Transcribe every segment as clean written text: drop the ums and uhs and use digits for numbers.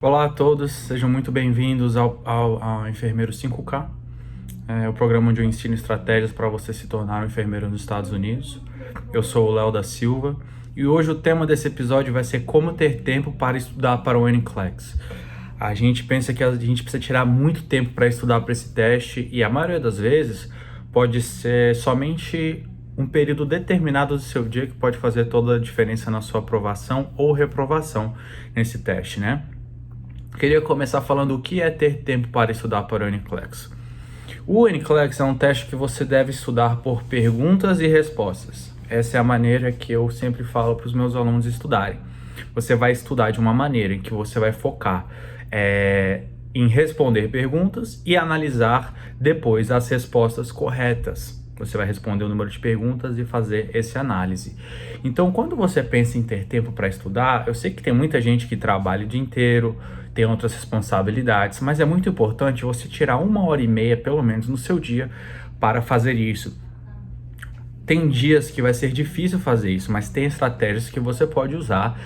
Olá a todos, sejam muito bem-vindos ao Enfermeiro 5K, o programa onde eu ensino estratégias para você se tornar um enfermeiro nos Estados Unidos. Eu sou o Léo da Silva e hoje o tema desse episódio vai ser como ter tempo para estudar para o NCLEX. A gente pensa que a gente precisa tirar muito tempo para estudar para esse teste e a maioria das vezes pode ser somente um período determinado do seu dia que pode fazer toda a diferença na sua aprovação ou reprovação nesse teste, né? Queria começar falando o que é ter tempo para estudar para o NCLEX. O NCLEX é um teste que você deve estudar por perguntas e respostas. Essa é a maneira que eu sempre falo para os meus alunos estudarem. Você vai estudar de uma maneira em que você vai focar em responder perguntas e analisar depois as respostas corretas. Você vai responder o número de perguntas e fazer essa análise. Então, quando você pensa em ter tempo para estudar, eu sei que tem muita gente que trabalha o dia inteiro, tem outras responsabilidades, mas é muito importante você tirar 1h30, pelo menos, no seu dia para fazer isso. Tem dias que vai ser difícil fazer isso, mas tem estratégias que você pode usar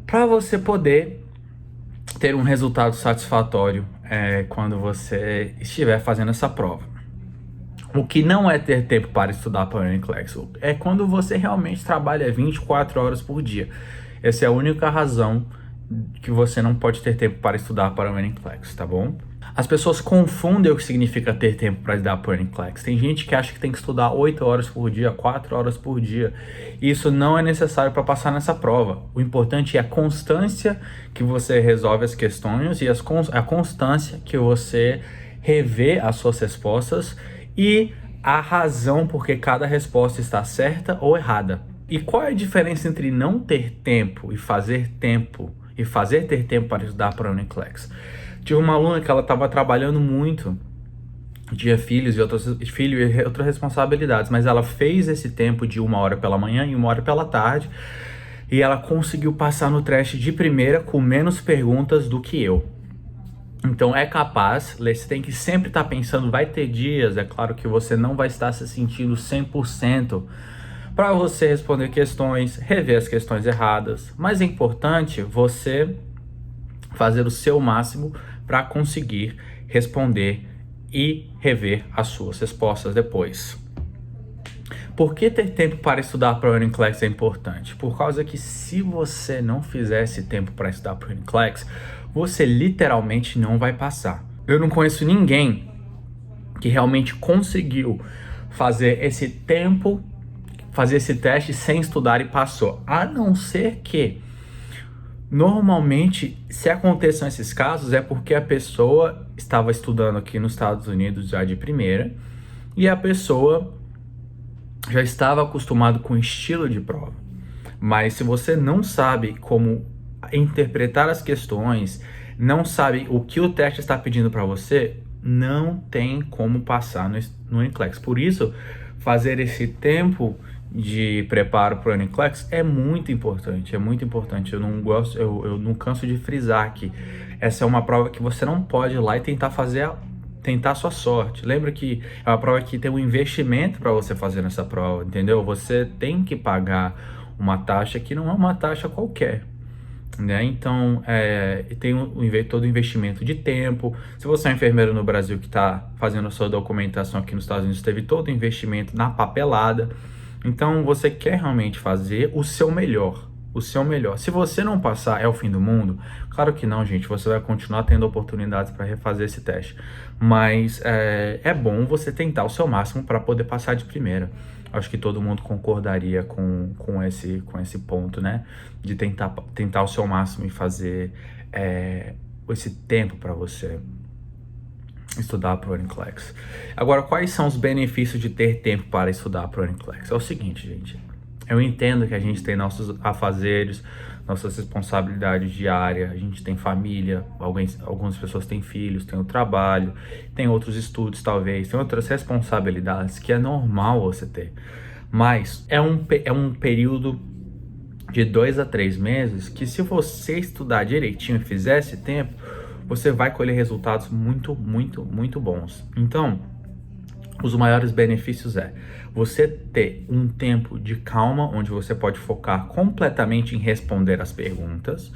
para você poder ter um resultado satisfatório quando você estiver fazendo essa prova. O que não é ter tempo para estudar para o NCLEX é quando você realmente trabalha 24 horas por dia. Essa é a única razão que você não pode ter tempo para estudar para o NCLEX, tá bom? As pessoas confundem o que significa ter tempo para estudar para o NCLEX. Tem gente que acha que tem que estudar 8 horas por dia, 4 horas por dia. Isso não é necessário para passar nessa prova. O importante é a constância que você resolve as questões e a constância que você revê as suas respostas e a razão por que cada resposta está certa ou errada. E qual é a diferença entre não ter tempo e fazer tempo e fazer ter tempo para estudar para o NCLEX? Tive uma aluna que ela estava trabalhando muito, tinha filhos e outras responsabilidades, mas ela fez esse tempo de 1 hora pela manhã e 1 hora pela tarde e ela conseguiu passar no teste de primeira com menos perguntas do que eu. Então é capaz, você tem que sempre estar pensando, vai ter dias, é claro que você não vai estar se sentindo 100% para você responder questões, rever as questões erradas, mas é importante você fazer o seu máximo para conseguir responder e rever as suas respostas depois. Por que ter tempo para estudar para o NCLEX é importante? Por causa que se você não fizer esse tempo para estudar para o NCLEX, você literalmente não vai passar. Eu não conheço ninguém que realmente conseguiu fazer esse tempo, fazer esse teste sem estudar e passou. A não ser que, normalmente, se aconteçam esses casos, é porque a pessoa estava estudando aqui nos Estados Unidos já de primeira e a pessoa já estava acostumado com o estilo de prova. Mas se você não sabe como interpretar as questões, não sabe o que o teste está pedindo para você, não tem como passar no NCLEX. Por isso, fazer esse tempo de preparo para o NCLEX é muito importante, é muito importante. Eu não canso de frisar que essa é uma prova que você não pode ir lá e tentar a sua sorte. Lembra que é uma prova que tem um investimento para você fazer nessa prova, entendeu? Você tem que pagar uma taxa que não é uma taxa qualquer, né? Então, tem todo o investimento de tempo. Se você é um enfermeiro no Brasil que está fazendo a sua documentação aqui nos Estados Unidos, teve todo o investimento na papelada. Então, você quer realmente fazer o seu melhor. O seu melhor. Se você não passar, é o fim do mundo? Claro que não, gente. Você vai continuar tendo oportunidades para refazer esse teste. Mas é bom você tentar o seu máximo para poder passar de primeira. Acho que todo mundo concordaria com esse ponto, né? De tentar o seu máximo e fazer esse tempo para você estudar para o NCLEX. Agora, quais são os benefícios de ter tempo para estudar para o NCLEX? É o seguinte, gente. Eu entendo que a gente tem nossos afazeres, nossas responsabilidades diárias, a gente tem família, algumas pessoas têm filhos, tem o trabalho, tem outros estudos talvez, tem outras responsabilidades que é normal você ter. Mas é um período de 2 a 3 meses que, se você estudar direitinho e fizer esse tempo, você vai colher resultados muito, muito, muito bons. Então, os maiores benefícios é você ter um tempo de calma, onde você pode focar completamente em responder as perguntas,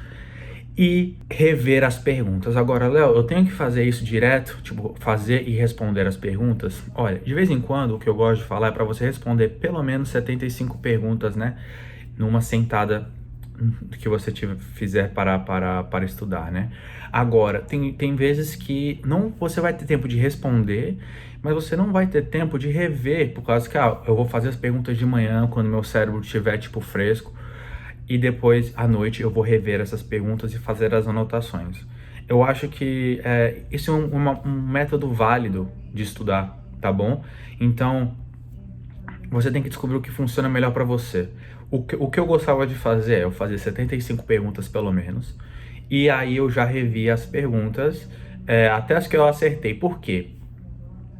e rever as perguntas. Agora, Léo, eu tenho que fazer isso direto, tipo, fazer e responder as perguntas? Olha, de vez em quando, o que eu gosto de falar é para você responder pelo menos 75 perguntas, né? Numa sentada que você fizer para estudar, né? Agora, tem vezes que não você vai ter tempo de responder, mas você não vai ter tempo de rever, por causa que eu vou fazer as perguntas de manhã, quando meu cérebro estiver, tipo, fresco, e depois, à noite, eu vou rever essas perguntas e fazer as anotações. Eu acho que isso é um método válido de estudar, tá bom? Então, você tem que descobrir o que funciona melhor para você. O que eu gostava de fazer é eu fazer 75 perguntas pelo menos, e aí eu já revi as perguntas, até as que eu acertei. Por quê?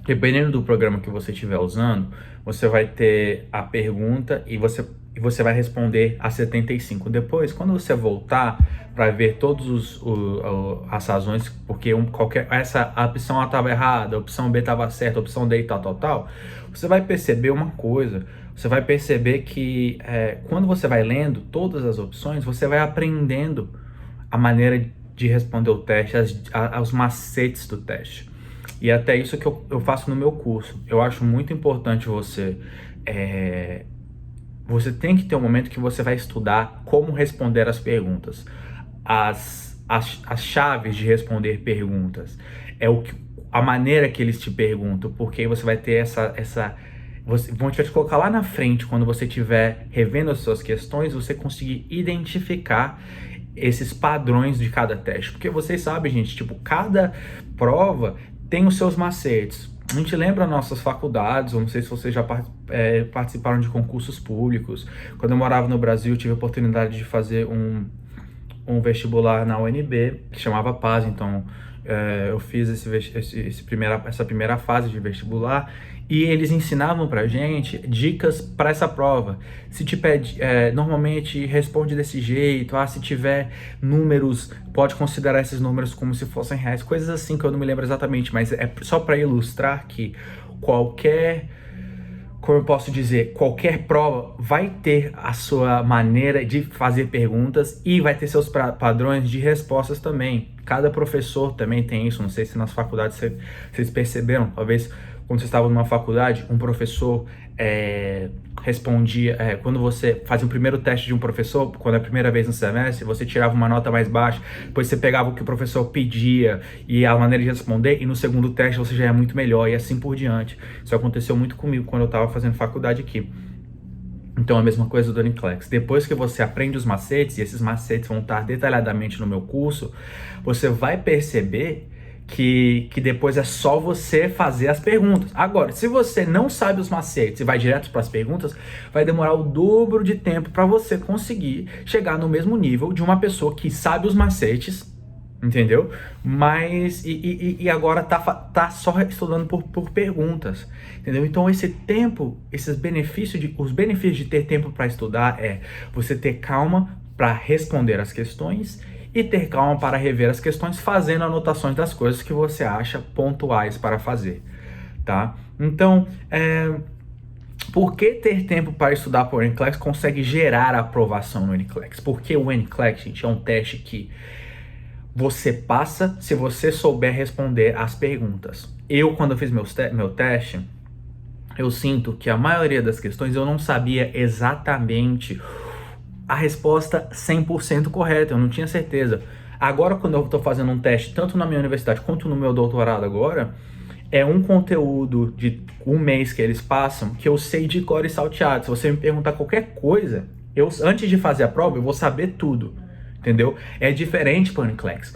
Dependendo do programa que você estiver usando, você vai ter a pergunta e você vai responder a 75. Depois, quando você voltar para ver todas as razões, porque a opção A estava errada, a opção B estava certa, a opção D e tal, você vai perceber uma coisa. Você vai perceber que quando você vai lendo todas as opções, você vai aprendendo a maneira de responder o teste, os macetes do teste. E até isso que eu faço no meu curso. Eu acho muito importante você tem que ter um momento que você vai estudar como responder as perguntas. As chaves de responder perguntas. A maneira que eles te perguntam, porque aí você vai ter vão te colocar lá na frente, quando você estiver revendo as suas questões, você conseguir identificar esses padrões de cada teste. Porque vocês sabem, gente, tipo, cada prova tem os seus macetes. A gente lembra nossas faculdades, eu não sei se vocês já participaram de concursos públicos. Quando eu morava no Brasil, eu tive a oportunidade de fazer um vestibular na UNB, que chamava PAS, então eu fiz essa primeira fase de vestibular, e eles ensinavam pra gente dicas para essa prova. Se te pede, normalmente responde desse jeito, se tiver números, pode considerar esses números como se fossem reais, coisas assim que eu não me lembro exatamente, mas é só para ilustrar que como eu posso dizer, qualquer prova vai ter a sua maneira de fazer perguntas e vai ter seus padrões de respostas também. Cada professor também tem isso, não sei se nas faculdades vocês perceberam, talvez quando você estava numa faculdade, um professor respondia, quando você fazia o primeiro teste de um professor, quando é a primeira vez no semestre, você tirava uma nota mais baixa, depois você pegava o que o professor pedia e a maneira de responder, e no segundo teste você já é muito melhor, e assim por diante. Isso aconteceu muito comigo quando eu estava fazendo faculdade aqui. Então a mesma coisa do NCLEX. Depois que você aprende os macetes, e esses macetes vão estar detalhadamente no meu curso, você vai perceber que depois é só você fazer as perguntas. Agora, se você não sabe os macetes e vai direto para as perguntas, vai demorar o dobro de tempo para você conseguir chegar no mesmo nível de uma pessoa que sabe os macetes, entendeu? Mas e agora tá só estudando por perguntas, entendeu? Então esse tempo, os benefícios de ter tempo para estudar você ter calma para responder as questões e ter calma para rever as questões, fazendo anotações das coisas que você acha pontuais para fazer, tá? Então, por que ter tempo para estudar por NCLEX consegue gerar aprovação no NCLEX? Porque o NCLEX, gente, é um teste que você passa se você souber responder as perguntas. Quando eu fiz meu teste, eu sinto que a maioria das questões eu não sabia exatamente a resposta 100% correta, eu não tinha certeza. Agora, quando eu estou fazendo um teste, tanto na minha universidade quanto no meu doutorado agora, é um conteúdo de um mês que eles passam, que eu sei de cor e salteado. Se você me perguntar qualquer coisa, antes de fazer a prova, eu vou saber tudo, entendeu? É diferente para o NCLEX.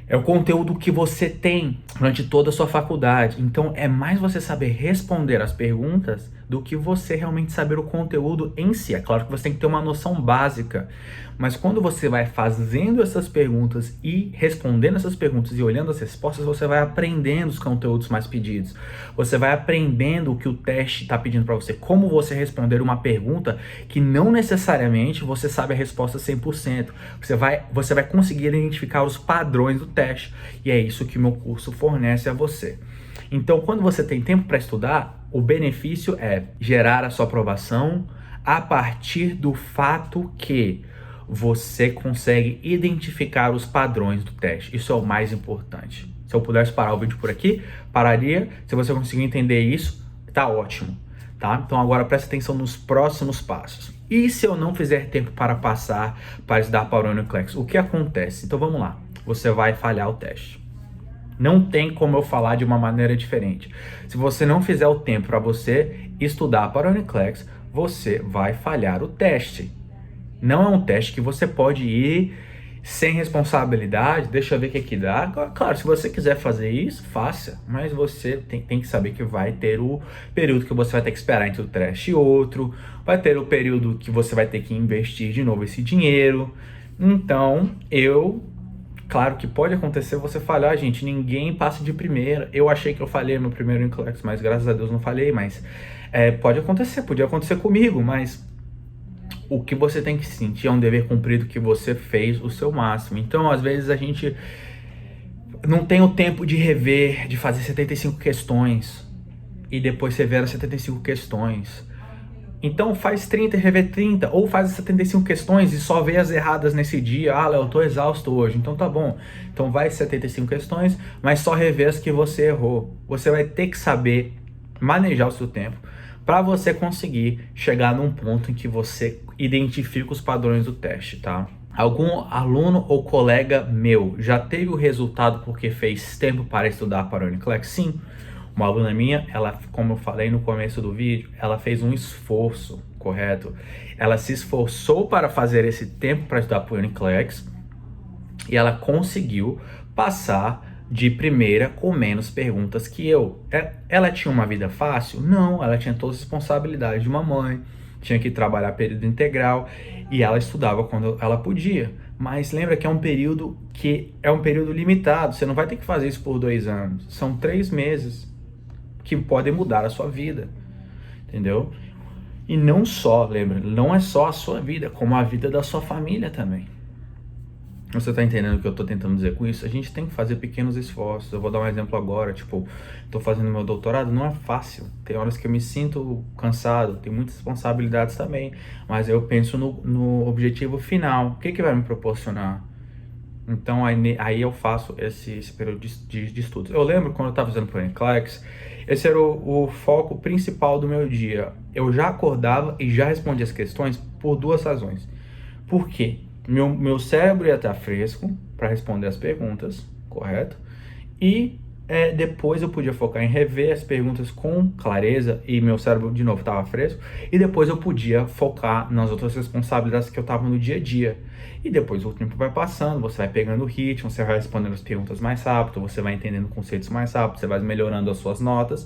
É o conteúdo que você tem durante toda a sua faculdade. Então, é mais você saber responder as perguntas do que você realmente saber o conteúdo em si. É claro que você tem que ter uma noção básica, mas quando você vai fazendo essas perguntas e respondendo essas perguntas e olhando as respostas, você vai aprendendo os conteúdos mais pedidos. Você vai aprendendo o que o teste está pedindo para você, como você responder uma pergunta que não necessariamente você sabe a resposta 100%. Você vai conseguir identificar os padrões do teste, e é isso que o meu curso fornece a você. Então, quando você tem tempo para estudar, o benefício é gerar a sua aprovação a partir do fato que você consegue identificar os padrões do teste. Isso é o mais importante. Se eu pudesse parar o vídeo por aqui, pararia. Se você conseguir entender isso, tá ótimo, tá? Então agora presta atenção nos próximos passos. E se eu não fizer tempo para passar, para estudar para o ONICLEX, o que acontece? Então vamos lá, você vai falhar o teste. Não tem como eu falar de uma maneira diferente. Se você não fizer o tempo para você estudar para o ONICLEX, você vai falhar o teste. Não é um teste que você pode ir sem responsabilidade. Deixa eu ver o que dá. Claro, se você quiser fazer isso, faça. Mas você tem que saber que vai ter o período que você vai ter que esperar entre o teste e outro. Vai ter o período que você vai ter que investir de novo esse dinheiro. Então, claro que pode acontecer você falhar, gente. Ninguém passa de primeira. Eu achei que eu falhei no primeiro ONICLEX, mas graças a Deus não falhei. Mas pode acontecer, podia acontecer comigo, mas o que você tem que sentir é um dever cumprido, que você fez o seu máximo. Então, às vezes, a gente não tem o tempo de rever, de fazer 75 questões e depois rever as 75 questões. Então, faz 30 e rever 30, ou faz as 75 questões e só vê as erradas nesse dia. Ah, Léo, eu tô exausto hoje. Então tá bom. Então vai 75 questões, mas só rever as que você errou. Você vai ter que saber manejar o seu tempo para você conseguir chegar num ponto em que você identifica os padrões do teste, tá? Algum aluno ou colega meu já teve o resultado porque fez tempo para estudar para o ONICLEX? Sim. Uma aluna minha, ela, como eu falei no começo do vídeo, ela fez um esforço, correto? Ela se esforçou para fazer esse tempo para estudar para o ONICLEX e ela conseguiu passar de primeira com menos perguntas que eu. Ela tinha uma vida fácil? Não, ela tinha todas as responsabilidades de uma mãe, tinha que trabalhar período integral e ela estudava quando ela podia. Mas lembra que é um período limitado, você não vai ter que fazer isso por 2 anos. São 3 meses que podem mudar a sua vida, entendeu? E não só, lembra, não é só a sua vida, como a vida da sua família também. Você tá entendendo o que eu tô tentando dizer com isso? A gente tem que fazer pequenos esforços. Eu vou dar um exemplo agora, tipo, tô fazendo meu doutorado, não é fácil. Tem horas que eu me sinto cansado, tem muitas responsabilidades também, mas eu penso no objetivo final. O que vai me proporcionar? Então aí eu faço esse período de estudos. Eu lembro quando eu tava fazendo pro ONICLEX, esse era o foco principal do meu dia. Eu já acordava e já respondia as questões por 2 razões. Por quê? Meu cérebro ia estar fresco para responder as perguntas, correto? E depois eu podia focar em rever as perguntas com clareza e meu cérebro de novo estava fresco. E depois eu podia focar nas outras responsabilidades que eu estava no dia a dia. E depois o tempo vai passando, você vai pegando o ritmo, você vai respondendo as perguntas mais rápido, você vai entendendo conceitos mais rápido, você vai melhorando as suas notas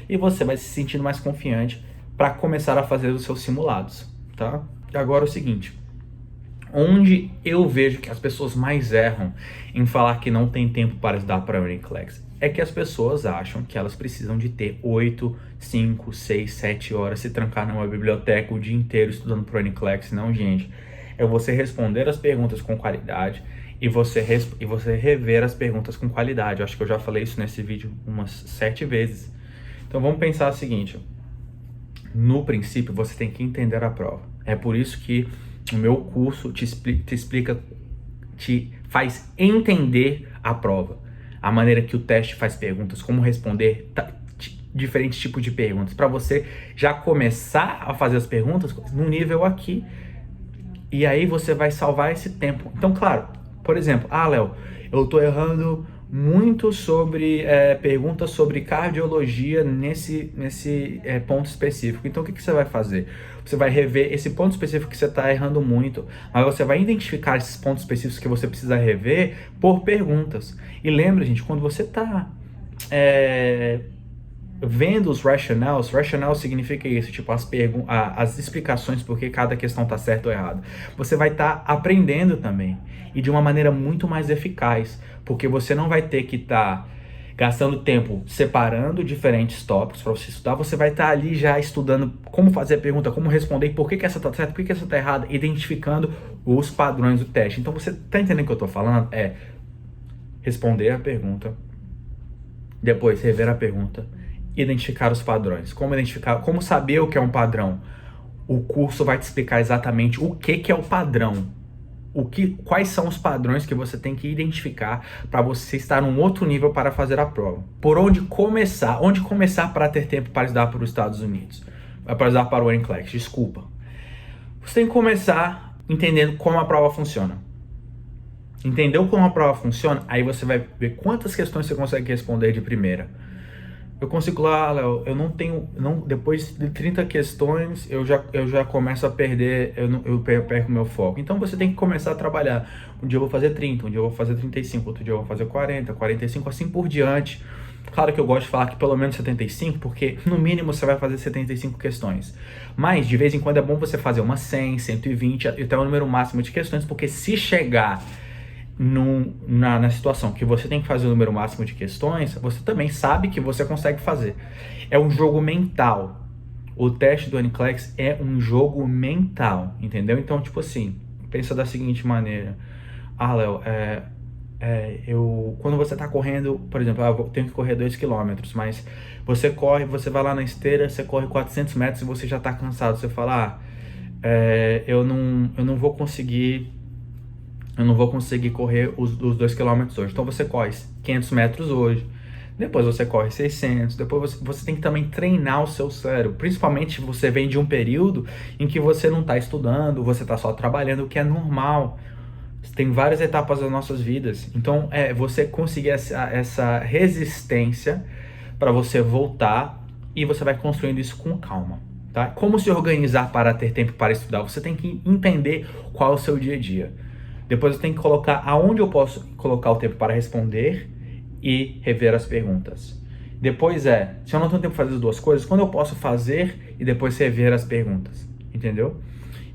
e você vai se sentindo mais confiante para começar a fazer os seus simulados, tá? Agora é o seguinte, onde eu vejo que as pessoas mais erram em falar que não tem tempo para estudar para o ONICLEX é que as pessoas acham que elas precisam de ter 8, 5, 6, 7 horas, se trancar numa biblioteca o dia inteiro estudando para o ONICLEX. Não, gente. É você responder as perguntas com qualidade e você rever as perguntas com qualidade. Eu acho que eu já falei isso nesse vídeo umas 7 vezes. Então vamos pensar o seguinte. No princípio, você tem que entender a prova. É por isso que o meu curso te faz entender a prova, a maneira que o teste faz perguntas, como responder diferentes tipos de perguntas, para você já começar a fazer as perguntas no nível aqui, e aí você vai salvar esse tempo. Então, claro, por exemplo, Léo, eu tô errando muito sobre perguntas sobre cardiologia nesse ponto específico. Então, o que você vai fazer? Você vai rever esse ponto específico que você está errando muito, mas você vai identificar esses pontos específicos que você precisa rever por perguntas. E lembra, gente, quando você está vendo os rationale significa isso, tipo as explicações por que cada questão está certa ou errada. Você vai estar aprendendo também, e de uma maneira muito mais eficaz, porque você não vai ter que estar gastando tempo separando diferentes tópicos para você estudar. Você vai estar ali já estudando como fazer a pergunta, como responder, por que essa está certa, por que essa está errada, identificando os padrões do teste. Então você está entendendo o que eu estou falando? Responder a pergunta, depois rever a pergunta, identificar os padrões. Como saber o que é um padrão? O curso vai te explicar exatamente o que é o padrão. quais são os padrões que você tem que identificar para você estar num outro nível para fazer a prova. Por onde começar? Onde começar para ter tempo para estudar para os Estados Unidos? Para estudar para o NCLEX, desculpa. Você tem que começar entendendo como a prova funciona. Entendeu como a prova funciona? Aí você vai ver quantas questões você consegue responder de primeira. Eu consigo lá, Léo, depois de 30 questões, eu já começo a perder, eu perco meu foco. Então você tem que começar a trabalhar. Um dia eu vou fazer 30, um dia eu vou fazer 35, outro dia eu vou fazer 40, 45, assim por diante. Claro que eu gosto de falar que pelo menos 75, porque no mínimo você vai fazer 75 questões. Mas de vez em quando é bom você fazer umas 100, 120, até o número máximo de questões, porque se chegar na situação que você tem que fazer o número máximo de questões, você também sabe que você consegue fazer. É um jogo mental. O teste do NCLEX é um jogo mental, entendeu? Então, tipo assim, pensa da seguinte maneira. Léo, quando você tá correndo, por exemplo, eu tenho que correr 2 km, mas você vai lá na esteira, você corre 400 metros e você já tá cansado. Você fala, eu não vou conseguir correr os 2 km hoje. Então você corre 500 metros hoje, depois você corre 600, depois você tem que também treinar o seu cérebro. Principalmente você vem de um período em que você não está estudando, você está só trabalhando, o que é normal. Tem várias etapas das nossas vidas. Então você conseguir essa resistência para você voltar e você vai construindo isso com calma. Tá? Como se organizar para ter tempo para estudar? Você tem que entender qual é o seu dia a dia. Depois eu tenho que colocar aonde eu posso colocar o tempo para responder e rever as perguntas. Depois se eu não tenho tempo para fazer as duas coisas, quando eu posso fazer e depois rever as perguntas, entendeu?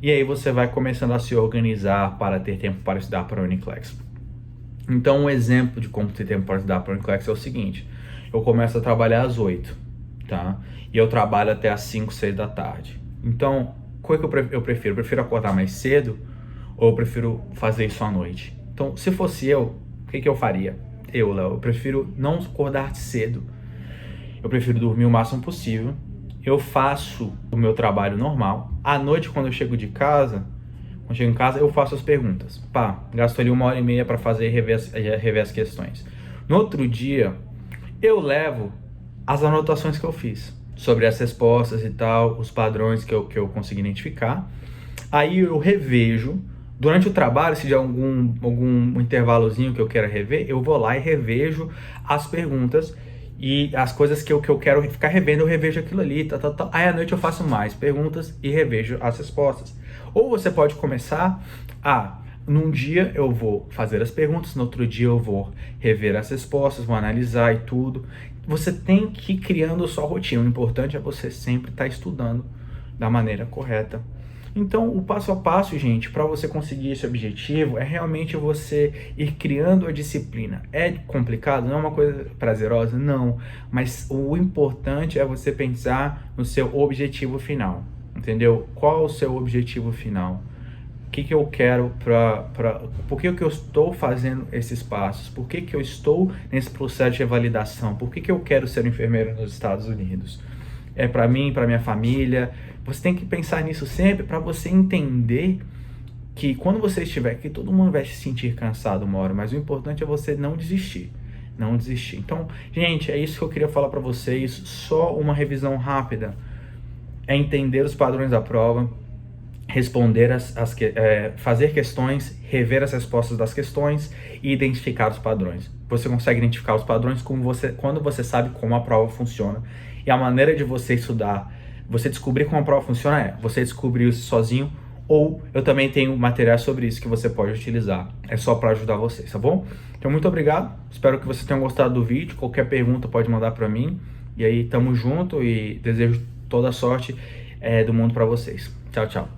E aí você vai começando a se organizar para ter tempo para estudar para o NCLEX. Então um exemplo de como ter tempo para estudar para o NCLEX é o seguinte: eu começo a trabalhar às 8, tá? E eu trabalho até às 5, 6 da tarde. Então, qual é que eu prefiro? Eu prefiro acordar mais cedo ou eu prefiro fazer isso à noite? Então, se fosse eu, o que eu faria? Léo, eu prefiro não acordar cedo. Eu prefiro dormir o máximo possível. Eu faço o meu trabalho normal. À noite, quando eu chego em casa, eu faço as perguntas. Gasto ali 1h30 para fazer e rever as questões. No outro dia, eu levo as anotações que eu fiz sobre as respostas e tal, os padrões que eu consegui identificar. Aí eu revejo. Durante o trabalho, se der algum intervalozinho que eu quero rever, eu vou lá e revejo as perguntas e as coisas que eu quero ficar revendo, eu revejo aquilo ali, Aí à noite eu faço mais perguntas e revejo as respostas. Ou você pode começar num dia eu vou fazer as perguntas, no outro dia eu vou rever as respostas, vou analisar e tudo. Você tem que ir criando a sua rotina. O importante é você sempre estar estudando da maneira correta. Então, o passo a passo, gente, para você conseguir esse objetivo é realmente você ir criando a disciplina. É complicado? Não é uma coisa prazerosa? Não. Mas o importante é você pensar no seu objetivo final, entendeu? Qual é o seu objetivo final? O que eu quero por que eu estou fazendo esses passos? Por que eu estou nesse processo de revalidação? Por que eu quero ser enfermeiro nos Estados Unidos? É para mim, para minha família. Você tem que pensar nisso sempre para você entender que quando você estiver aqui, todo mundo vai se sentir cansado uma hora, mas o importante é você não desistir. Não desistir. Então, gente, é isso que eu queria falar para vocês. Só uma revisão rápida. É entender os padrões da prova, responder fazer questões, rever as respostas das questões e identificar os padrões. Você consegue identificar os padrões quando você sabe como a prova funciona. E a maneira de você estudar, você descobrir como a prova funciona você descobrir isso sozinho, ou eu também tenho material sobre isso que você pode utilizar. É só para ajudar vocês, tá bom? Então, muito obrigado. Espero que vocês tenham gostado do vídeo. Qualquer pergunta pode mandar para mim. E aí, tamo junto e desejo toda a sorte do mundo para vocês. Tchau, tchau.